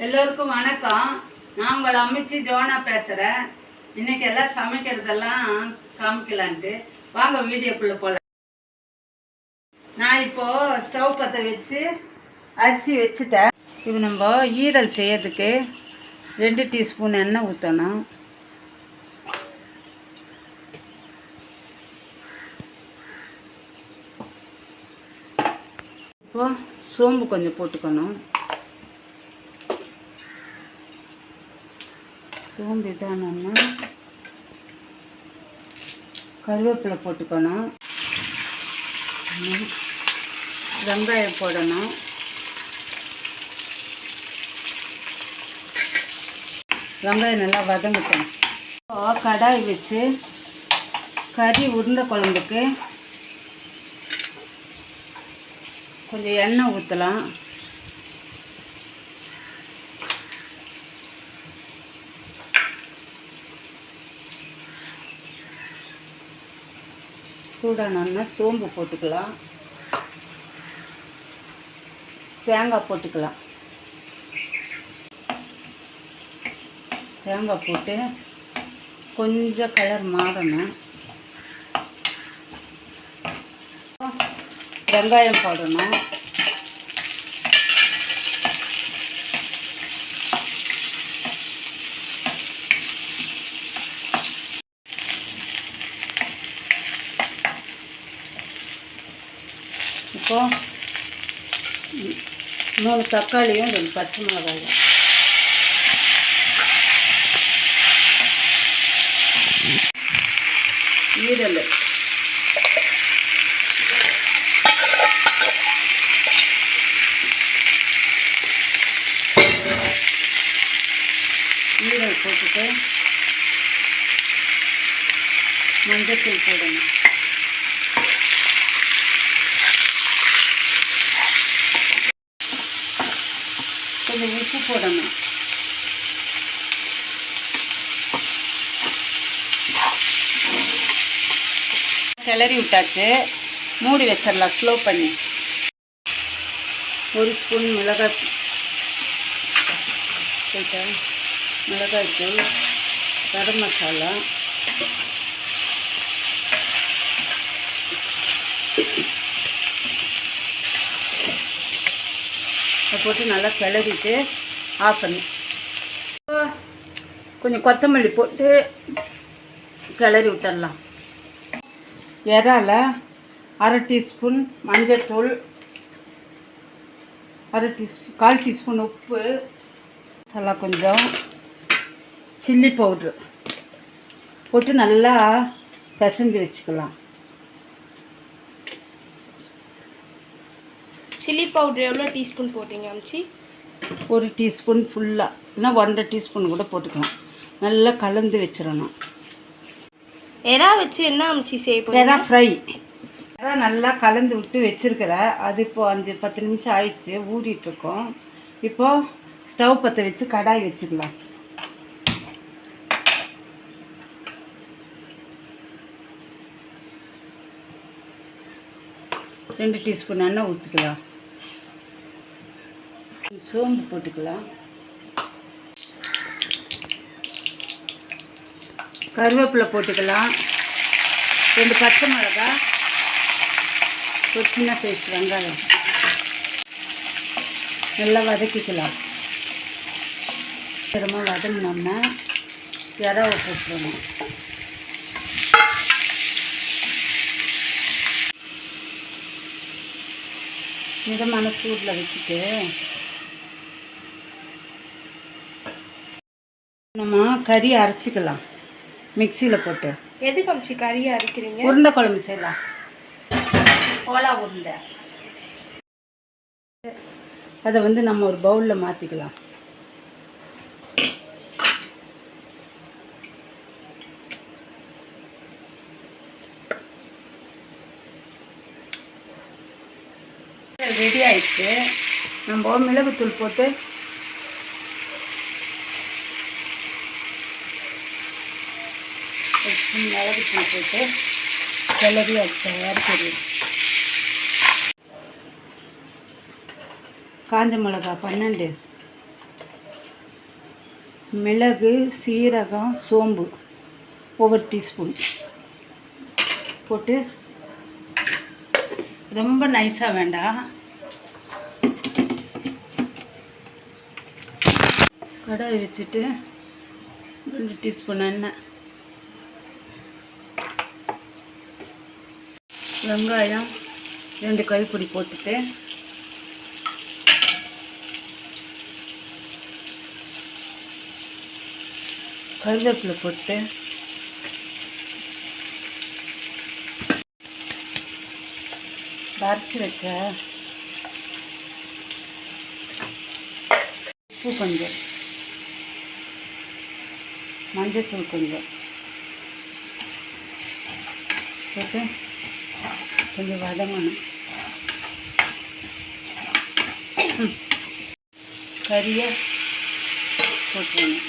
எல்லோருக்கும் வணக்கம். நான் உங்கள் அமைச்சி ஜோனா பேசுகிறேன். இன்றைக்கி எல்லாம் சமைக்கிறதெல்லாம் காமிக்கலான்ட்டு வாங்க வீடியோக்குள்ளே போகலாம். நான் இப்போது ஸ்டவ் பற்ற வச்சு அரிசி வச்சுட்டேன். இப்போ நம்ம ஈரல் செய்யறதுக்கு 2 டீஸ்பூன் எண்ணெய் ஊற்றணும். இப்போது சோம்பு கொஞ்சம் போட்டுக்கணும். சோம்பு இதானோன்னா கருவேப்பிலை போட்டுக்கணும். வெங்காயம் போடணும். வெங்காயம் நல்லா வதங்கட்டும். கடாய் வச்சு கறி உருண்டை குழம்புக்கு கொஞ்சம் எண்ணெய் ஊற்றலாம். சூடானோன்னா சோம்பு போட்டுக்கலாம். தேங்காய் போட்டுக்கலாம். தேங்காய் போட்டு கொஞ்சம் கலர் மாறணும். வெங்காயம் போடணும். இப்போ 3 தக்காளியும் 2 பச்சை மிளகாயும் ஈரல் போட்டுட்டு மஞ்சத்தூள் போடணும். கொஞ்சம் உப்பு போடணும். கிளறி விட்டாச்சு. மூடி வச்சிடலாம் ஸ்லோ பண்ணி. 1 ஸ்பூன் மிளகாய்த்தூள், கரம் மசாலா, அதை போட்டு நல்லா கிளறிட்டு ஆஃப் பண்ணி கொஞ்சம் கொத்தமல்லி போட்டு கிளறி விட்டுடலாம். இறால 1/2 டீஸ்பூன் மஞ்சத்தூள், 1/4 டீஸ்பூன் உப்பு, மசாலா கொஞ்சம், சில்லி பவுட்ரு போட்டு நல்லா பிசைஞ்சு வச்சுக்கலாம். சில்லி பவுட்ரு எவ்வளோ டீஸ்பூன் போட்டிங்க அம்ச்சி? 1 டீஸ்பூன் ஃபுல்லாக, இல்லைனா 1.5 டீஸ்பூன் கூட போட்டுக்கலாம். நல்லா கலந்து வச்சிடணும். எறா வச்சு என்ன அம்ச்சி செய்ய? எறா ஃப்ரை. எறா நல்லா கலந்து விட்டு வச்சுருக்கிறேன். அது இப்போது 5-10 நிமிஷம் ஆயிடுச்சு, ஊறிட்டுருக்கோம். இப்போது ஸ்டவ் பற்ற வச்சு கடாய் வச்சுக்கலாம். ரெண்டு டீஸ்பூன் எண்ணெய் ஊற்றிக்கலாம். சோம்பு போட்டுக்கலாம். கருவேப்பிலை போட்டுக்கலாம். 2 பச்சை மிளகாய், ஒரு சின்ன சைஸ் வெங்காயம் நல்லா வதக்கிக்கலாம். சீக்கிரமாக வதங்கினோம்னா இறாவை போட்டுருணும். மிதமான சூடில் வச்சுட்டு நம்ம கறி அரைச்சிக்கலாம் மிக்சியில் போட்டு. எதுக்கு அம்ச்சி கறியை அரைக்கிறீங்க? உருண்டை குழம்பு செய்யலாம். கோலா உருண்டை. அதை நம்ம ஒரு பவுலில் மாற்றிக்கலாம். ரெடி ஆயிடுச்சு. நம்ம மிளகுத்தூள் போட்டு மிளகுத்தூள் போட்டு கிளறி அரைச்சி காஞ்ச மிளகா 12, மிளகு, சீரகம், சோம்பு ஒவ்வொரு டீஸ்பூன் போட்டு ரொம்ப நைஸாக வேண்டாம். கடாய் வச்சுட்டு 2 டீஸ்பூன் எண்ணெய், வெங்காயம் 2 கைப்பிடி போட்டுட்டு கருவேப்பிலை போட்டு அரைச்சி வச்ச உப்பு கொஞ்சம், மஞ்சள்தூள் கொஞ்சம் போட்டு கொஞ்சம் வதங்கணும். கறியை போட்டுருணும்.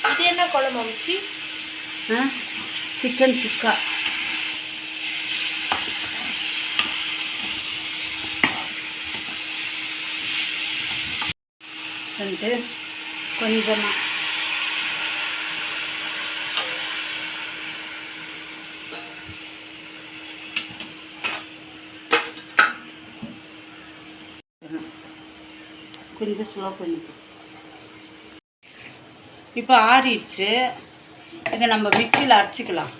இது என்ன குழம்பு அம்ச்சி? சிக்கன் சுக்கா. வந்து கொஞ்சமாக கொஞ்சம் ஸ்லோ பண்ணிப்போம். இப்போ ஆறிடுச்சு. இதை நம்ம மிக்சியில் அரைச்சிக்கலாம்.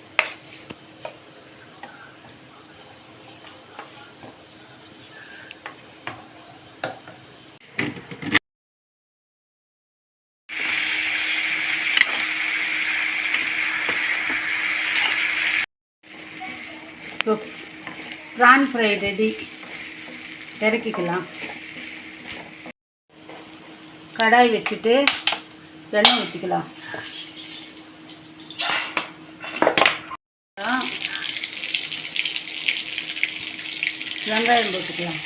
இப்போ ப்ரான் ஃப்ரை ரெடி. இறக்கிக்கலாம். கடாய் வச்சுட்டு எண்ணெய் ஊற்றிக்கலாம். வெங்காயம் போட்டுக்கலாம்.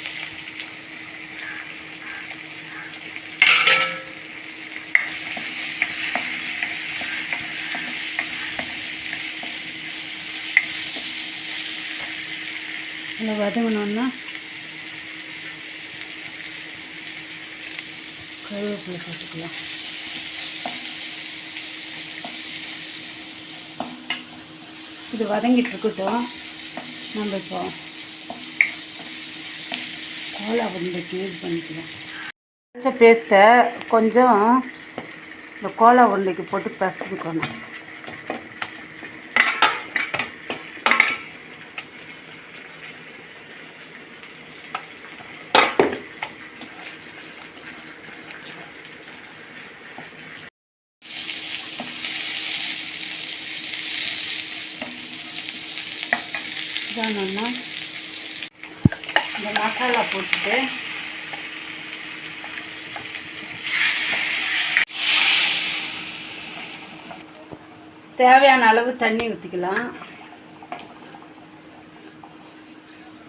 நல்லா வதங்கணுன்னா கருவேப்பிலை போட்டுக்கலாம். இது வதங்கிட்டு இருக்கட்டும். நம்ம இப்போ கோலா உருண்டைக்கு யூஸ் பண்ணிக்கலாம். பச்சை பேஸ்ட்டை கொஞ்சம் இந்த கோலா உருண்டைக்கு போட்டு பிசைஞ்சுக்கணும். இதானோன்னா இந்த மசாலா போட்டுட்டு தேவையான அளவு தண்ணி ஊற்றிக்கலாம்.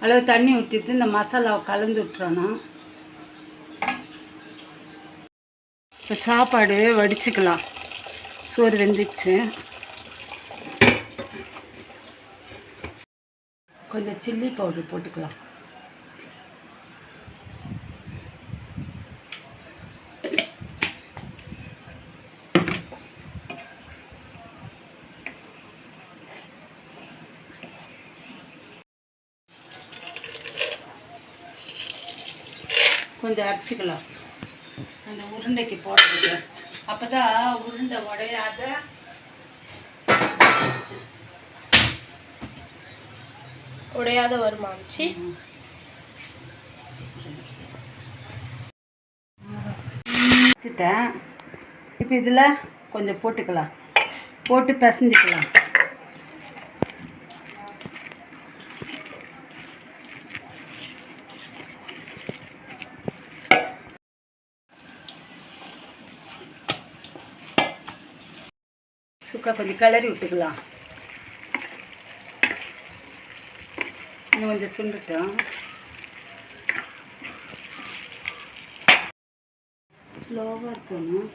அளவு தண்ணி ஊற்றிட்டு இந்த மசாலாவை கலந்து விட்டுறணும். இப்போ சாப்பாடு வடிச்சுக்கலாம். சோறு வெந்துச்சு. கொஞ்சம் சில்லி பவுடர் போட்டுக்கலாம். கொஞ்சம் அரைச்சிக்கலாம் அந்த உருண்டைக்கு போடுறது. அப்போ தான் உருண்டை உடையாத வருமா அம்ச்சி? வச்சுட்டேன். இப்போ இதில் கொஞ்சம் போட்டுக்கலாம். போட்டு பிசைஞ்சிக்கலாம். சுக்கா கொஞ்சம் கிளறி விட்டுக்கலாம். இன்னும் கொஞ்சம் சுண்டுட்டோம். ஸ்லோவாக இருக்கணும்.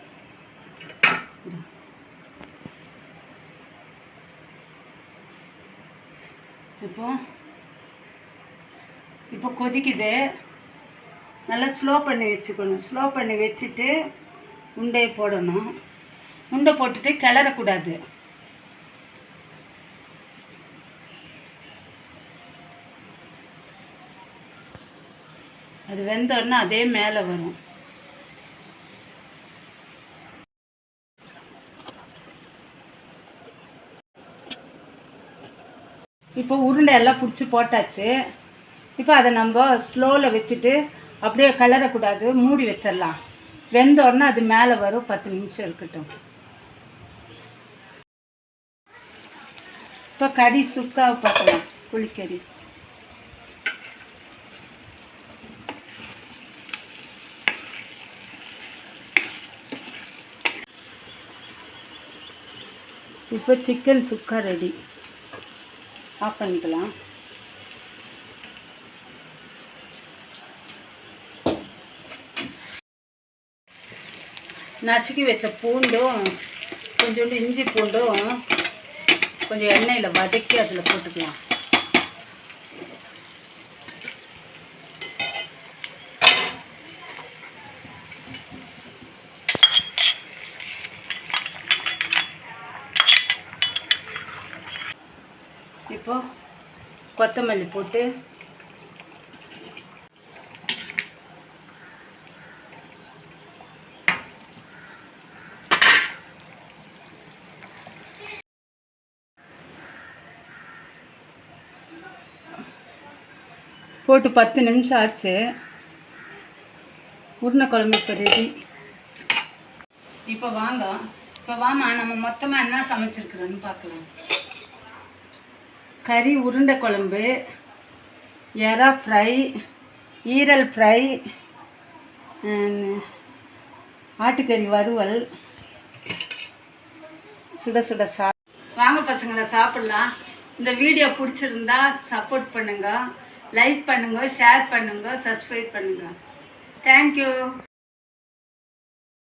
இப்போ கொதிக்குது. நல்லா ஸ்லோ பண்ணி வச்சுக்கணும். ஸ்லோ பண்ணி வச்சுட்டு உண்டையை போடணும். உண்டை போட்டுட்டு கிளறக்கூடாது. அது வெந்தோடனே அதே மேலே வரும். இப்போ உருண்டை எல்லாம் பிடிச்சி போட்டாச்சு. இப்போ அதை நம்ம ஸ்லோவில் வச்சுட்டு அப்படியே கிளறக்கூடாது, மூடி வச்சிடலாம். வெந்தோடனே அது மேலே வரும். 10 நிமிஷம் இருக்கட்டும். இப்போ கறி சுக்காவை பார்க்கலாம். புளிக்கறி இப்போ சிக்கன் சுக்கா ரெடி. ஆஃப் பண்ணிக்கலாம். நசுக்கி வச்ச பூண்டும் கொஞ்சோண்டு இஞ்சி பூண்டும் கொஞ்சம் எண்ணெயில் வதக்கி அதில் போட்டுக்கலாம். இப்போ கொத்தமல்லி போட்டு போட்டு 10 நிமிஷம் ஆச்சு. உருளைக்குழம்பு இப்போ ரெடி. இப்போ வாமா நம்ம மொத்தமாக என்ன சமைச்சிருக்கிறோன்னு பார்க்கலாம். கறி உருண்டை குழம்பு, எறா ஃப்ரை, ஈரல் ஃப்ரை, ஆட்டுக்கறி வறுவல், சுட சுட வாங்க பசங்களை சாப்பிட்லாம். இந்த வீடியோ பிடிச்சிருந்தா சப்போர்ட் பண்ணுங்கள், லைக் பண்ணுங்கள், ஷேர் பண்ணுங்கள், சப்ஸ்கிரைப் பண்ணுங்கள். தேங்க்யூ.